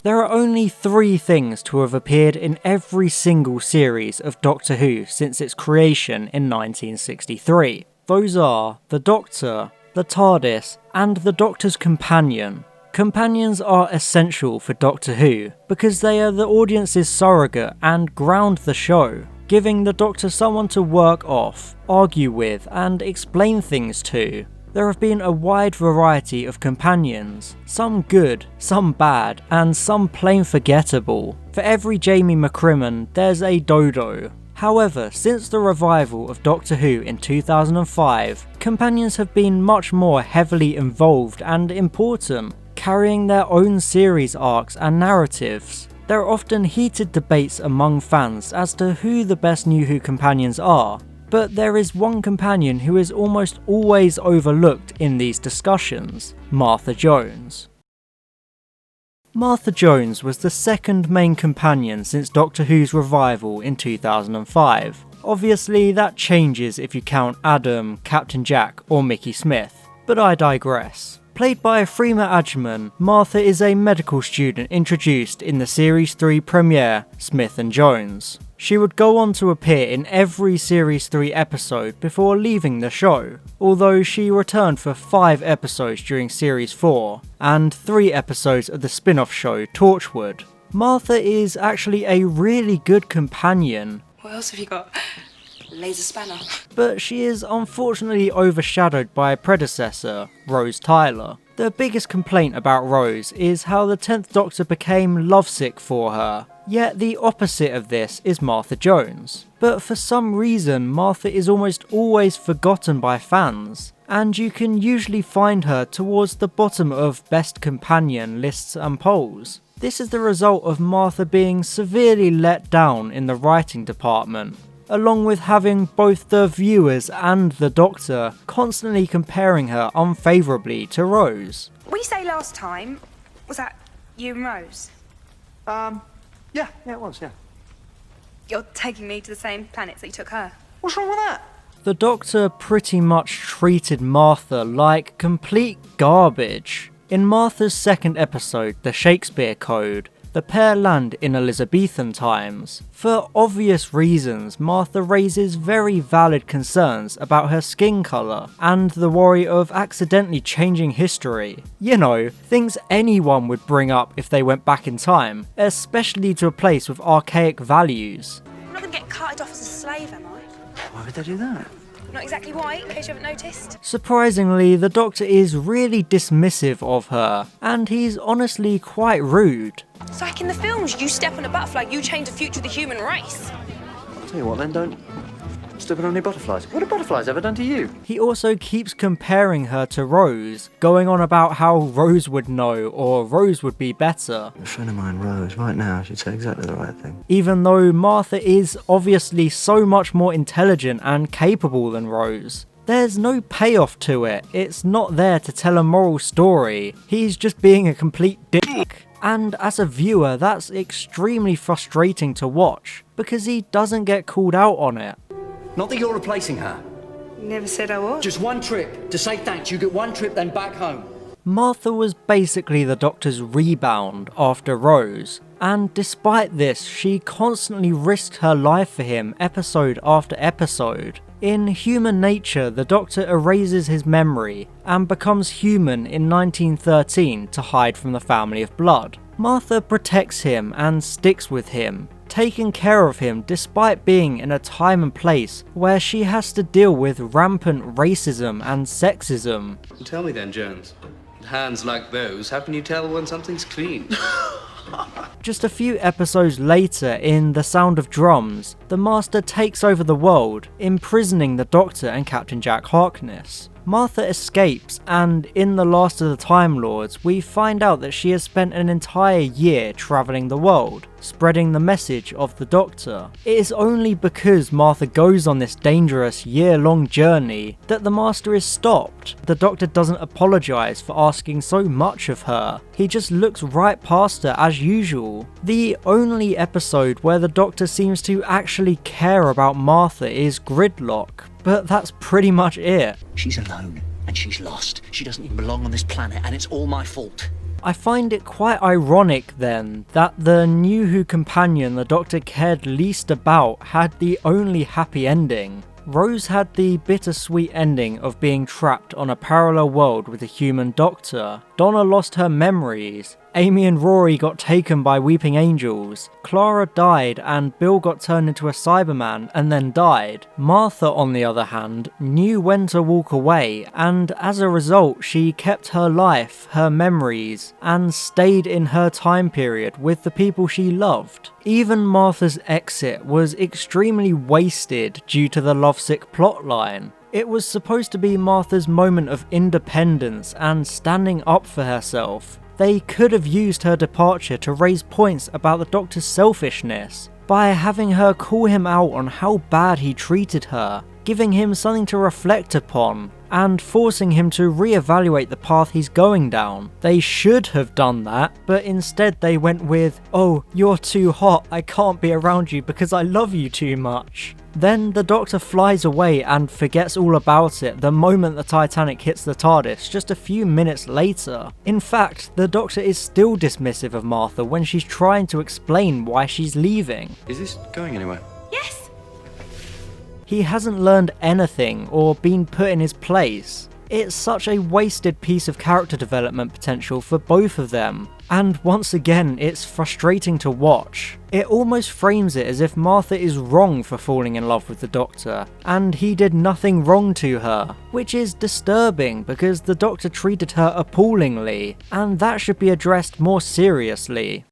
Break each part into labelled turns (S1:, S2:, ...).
S1: There are only 3 things to have appeared in every single series of Doctor Who since its creation in 1963. Those are the Doctor, the TARDIS, and the Doctor's companion. Companions are essential for Doctor Who because they are the audience's surrogate and ground the show, giving the Doctor someone to work off, argue with, and explain things to. There have been a wide variety of companions, some good, some bad, and some plain forgettable. For every Jamie McCrimmon, there's a Dodo. However, since the revival of Doctor Who in 2005, companions have been much more heavily involved and important, carrying their own series arcs and narratives. There are often heated debates among fans as to who the best NuWho companions are, but there is one companion who is almost always overlooked in these discussions: Martha Jones. Martha Jones was the second main companion since Doctor Who's revival in 2005. Obviously that changes if you count Adam, Captain Jack or Mickey Smith, but I digress. Played by Freema Agyeman, Martha is a medical student introduced in the Series 3 premiere, Smith and Jones. She would go on to appear in every Series 3 episode before leaving the show, although she returned for 5 episodes during Series 4, and 3 episodes of the spin-off show Torchwood. Martha is actually a really good companion.
S2: What else have you got? Laser spanner.
S1: But she is unfortunately overshadowed by a predecessor, Rose Tyler. The biggest complaint about Rose is how the 10th Doctor became lovesick for her, yet the opposite of this is Martha Jones. But for some reason Martha is almost always forgotten by fans, and you can usually find her towards the bottom of best companion lists and polls. This is the result of Martha being severely let down in the writing department, along with having both the viewers and the Doctor constantly comparing her unfavourably to Rose.
S2: What you say last time, was that you and Rose?
S3: Yeah, it was, yeah.
S2: You're taking me to the same planet that you took her.
S3: What's wrong with that?
S1: The Doctor pretty much treated Martha like complete garbage. In Martha's second episode, The Shakespeare Code, the pair land in Elizabethan times. For obvious reasons, Martha raises very valid concerns about her skin colour and the worry of accidentally changing history. You know, things anyone would bring up if they went back in time, especially to a place with archaic values.
S2: I'm not gonna get carted off as a slave, am I?
S3: Why would they do that?
S2: Not exactly white, in case you haven't noticed.
S1: Surprisingly, the Doctor is really dismissive of her, and he's honestly quite rude.
S2: It's like in the films, you step on a butterfly, you change the future of the human race.
S3: I'll tell you what then, don't step on any butterflies. What have butterflies ever done to you?
S1: He also keeps comparing her to Rose, going on about how Rose would know or Rose would be better.
S3: A friend of mine, Rose, right now, she'd say exactly the right thing.
S1: Even though Martha is obviously so much more intelligent and capable than Rose. There's no payoff to it, it's not there to tell a moral story, he's just being a complete dick. And as a viewer, that's extremely frustrating to watch, because he doesn't get called out on it.
S4: Not that you're replacing her.
S2: Never said I was.
S4: Just one trip. To say thanks, you get one trip, then back home.
S1: Martha was basically the Doctor's rebound after Rose, and despite this, she constantly risked her life for him episode after episode. In Human Nature, the Doctor erases his memory and becomes human in 1913 to hide from the family of blood. Martha protects him and sticks with him, taking care of him despite being in a time and place where she has to deal with rampant racism and sexism.
S5: Tell me then, Jones, with hands like those, how can you tell when something's clean?
S1: Just a few episodes later in The Sound of Drums, the Master takes over the world, imprisoning the Doctor and Captain Jack Harkness. Martha escapes, and in The Last of the Time Lords, we find out that she has spent an entire year travelling the world, spreading the message of the Doctor. It is only because Martha goes on this dangerous year-long journey that the Master is stopped. The Doctor doesn't apologise for asking so much of her, he just looks right past her as usual. The only episode where the Doctor seems to actually care about Martha is Gridlock, but that's pretty much it.
S6: She's alone, and she's lost. She doesn't even belong on this planet, and it's all my fault.
S1: I find it quite ironic then that the NuWho companion the Doctor cared least about had the only happy ending. Rose had the bittersweet ending of being trapped on a parallel world with a human Doctor. Donna lost her memories. Amy and Rory got taken by weeping angels. Clara died and Bill got turned into a Cyberman and then died. Martha, on the other hand, knew when to walk away, and as a result she kept her life, her memories, and stayed in her time period with the people she loved. Even Martha's exit was extremely wasted due to the lovesick plotline. It was supposed to be Martha's moment of independence and standing up for herself. They could have used her departure to raise points about the Doctor's selfishness by having her call him out on how bad he treated her, giving him something to reflect upon, and forcing him to re-evaluate the path he's going down. They should have done that, but instead they went with, "Oh, you're too hot, I can't be around you because I love you too much." Then the Doctor flies away and forgets all about it the moment the Titanic hits the TARDIS just a few minutes later. In fact, the Doctor is still dismissive of Martha when she's trying to explain why she's leaving.
S3: Is this going anywhere?
S2: Yes.
S1: He hasn't learned anything or been put in his place. It's such a wasted piece of character development potential for both of them. And once again, it's frustrating to watch. It almost frames it as if Martha is wrong for falling in love with the Doctor, and he did nothing wrong to her, which is disturbing because the Doctor treated her appallingly, and that should be addressed more seriously.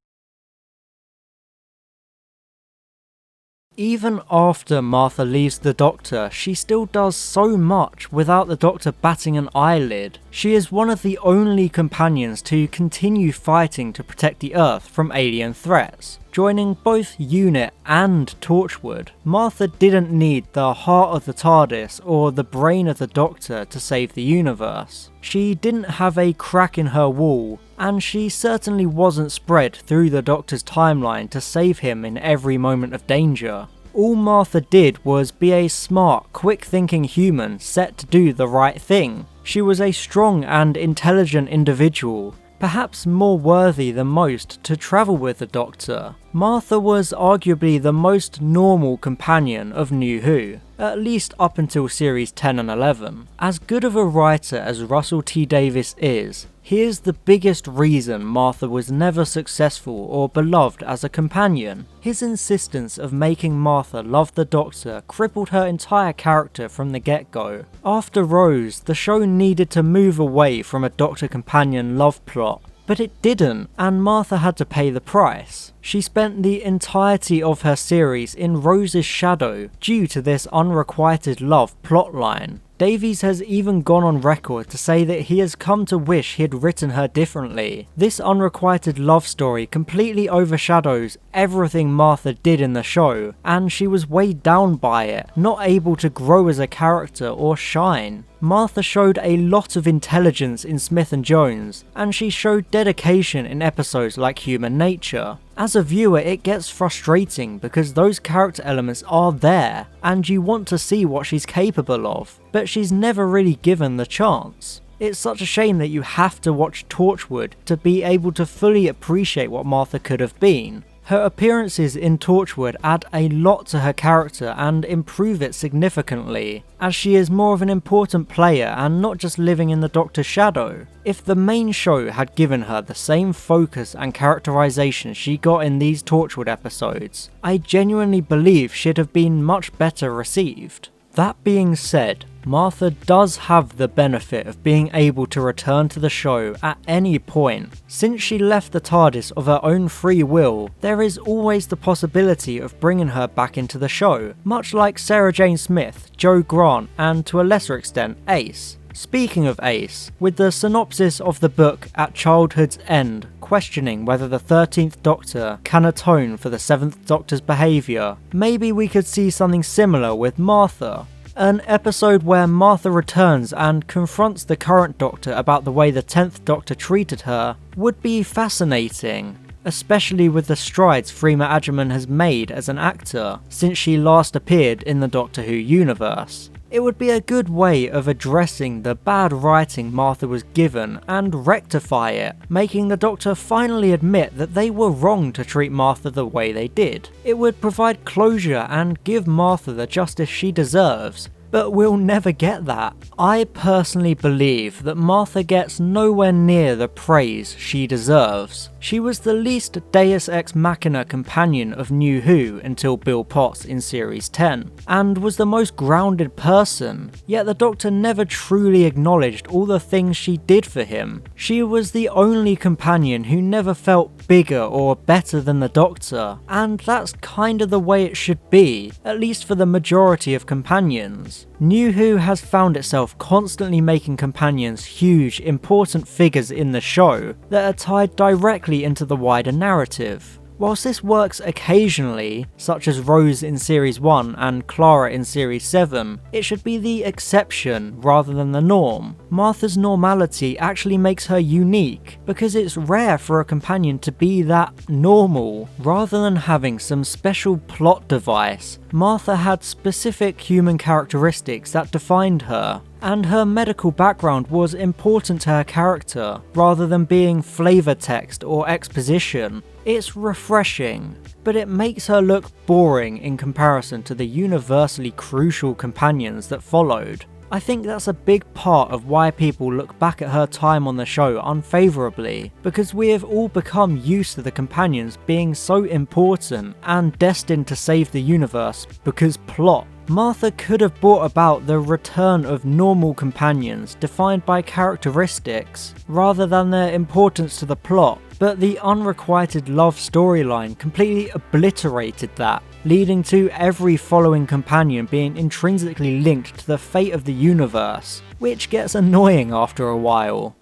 S1: Even after Martha leaves the Doctor, she still does so much without the Doctor batting an eyelid. She is one of the only companions to continue fighting to protect the Earth from alien threats, joining both UNIT and Torchwood. Martha didn't need the heart of the TARDIS or the brain of the Doctor to save the universe. She didn't have a crack in her wall, and she certainly wasn't spread through the Doctor's timeline to save him in every moment of danger. All Martha did was be a smart, quick-thinking human set to do the right thing. She was a strong and intelligent individual, perhaps more worthy than most to travel with the Doctor. Martha was arguably the most normal companion of NuWho, at least up until series 10 and 11. As good of a writer as Russell T Davies is, here's the biggest reason Martha was never successful or beloved as a companion. His insistence of making Martha love the Doctor crippled her entire character from the get-go. After Rose, the show needed to move away from a Doctor-companion love plot, but it didn't, and Martha had to pay the price. She spent the entirety of her series in Rose's shadow due to this unrequited love plotline. Davies has even gone on record to say that he has come to wish he had written her differently. This unrequited love story completely overshadows everything Martha did in the show, and she was weighed down by it, not able to grow as a character or shine. Martha showed a lot of intelligence in Smith and Jones, and she showed dedication in episodes like Human Nature. As a viewer, it gets frustrating because those character elements are there, and you want to see what she's capable of, but she's never really given the chance. It's such a shame that you have to watch Torchwood to be able to fully appreciate what Martha could have been. Her appearances in Torchwood add a lot to her character and improve it significantly, as she is more of an important player and not just living in the Doctor's shadow. If the main show had given her the same focus and characterization she got in these Torchwood episodes, I genuinely believe she'd have been much better received. That being said, Martha does have the benefit of being able to return to the show at any point. Since she left the TARDIS of her own free will, there is always the possibility of bringing her back into the show, much like Sarah Jane Smith, Joe Grant, and to a lesser extent, Ace. Speaking of Ace, with the synopsis of the book At Childhood's End questioning whether the 13th Doctor can atone for the 7th Doctor's behaviour, maybe we could see something similar with Martha. An episode where Martha returns and confronts the current Doctor about the way the 10th Doctor treated her would be fascinating, especially with the strides Freema Agyeman has made as an actor since she last appeared in the Doctor Who universe. It would be a good way of addressing the bad writing Martha was given and rectify it, making the Doctor finally admit that they were wrong to treat Martha the way they did. It would provide closure and give Martha the justice she deserves. But we'll never get that. I personally believe that Martha gets nowhere near the praise she deserves. She was the least Deus Ex Machina companion of NuWho until Bill Potts in Series 10, and was the most grounded person, yet the Doctor never truly acknowledged all the things she did for him. She was the only companion who never felt bigger or better than the Doctor, and that's kind of the way it should be, at least for the majority of companions. NuWho has found itself constantly making companions huge, important figures in the show that are tied directly into the wider narrative. Whilst this works occasionally, such as Rose in Series 1 and Clara in Series 7, it should be the exception rather than the norm. Martha's normality actually makes her unique, because it's rare for a companion to be that normal. Rather than having some special plot device, Martha had specific human characteristics that defined her, and her medical background was important to her character, rather than being flavour text or exposition. It's refreshing, but it makes her look boring in comparison to the universally crucial companions that followed. I think that's a big part of why people look back at her time on the show unfavourably, because we have all become used to the companions being so important and destined to save the universe because plot. Martha could have brought about the return of normal companions defined by characteristics, rather than their importance to the plot, but the unrequited love storyline completely obliterated that, leading to every following companion being intrinsically linked to the fate of the universe, which gets annoying after a while.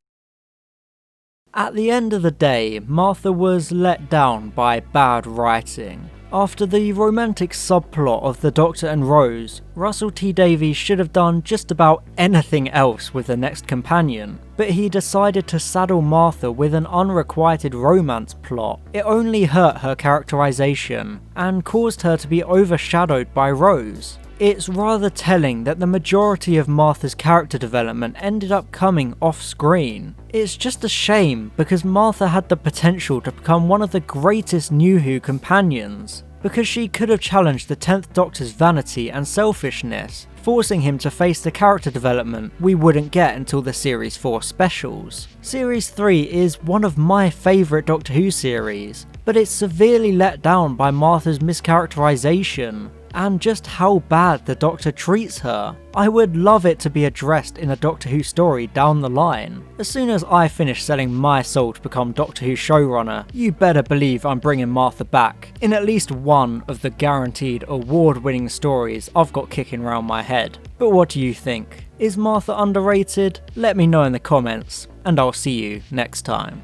S1: At the end of the day, Martha was let down by bad writing. After the romantic subplot of the Doctor and Rose, Russell T Davies should have done just about anything else with the next companion, but he decided to saddle Martha with an unrequited romance plot. It only hurt her characterization, and caused her to be overshadowed by Rose. It's rather telling that the majority of Martha's character development ended up coming off screen. It's just a shame, because Martha had the potential to become one of the greatest NuWho companions, because she could have challenged the 10th Doctor's vanity and selfishness, forcing him to face the character development we wouldn't get until the Series 4 specials. Series 3 is one of my favourite Doctor Who series, but it's severely let down by Martha's mischaracterization, and just how bad the Doctor treats her. I would love it to be addressed in a Doctor Who story down the line. As soon as I finish selling my soul to become Doctor Who showrunner, you better believe I'm bringing Martha back, in at least one of the guaranteed award-winning stories I've got kicking around my head. But what do you think? Is Martha underrated? Let me know in the comments, and I'll see you next time.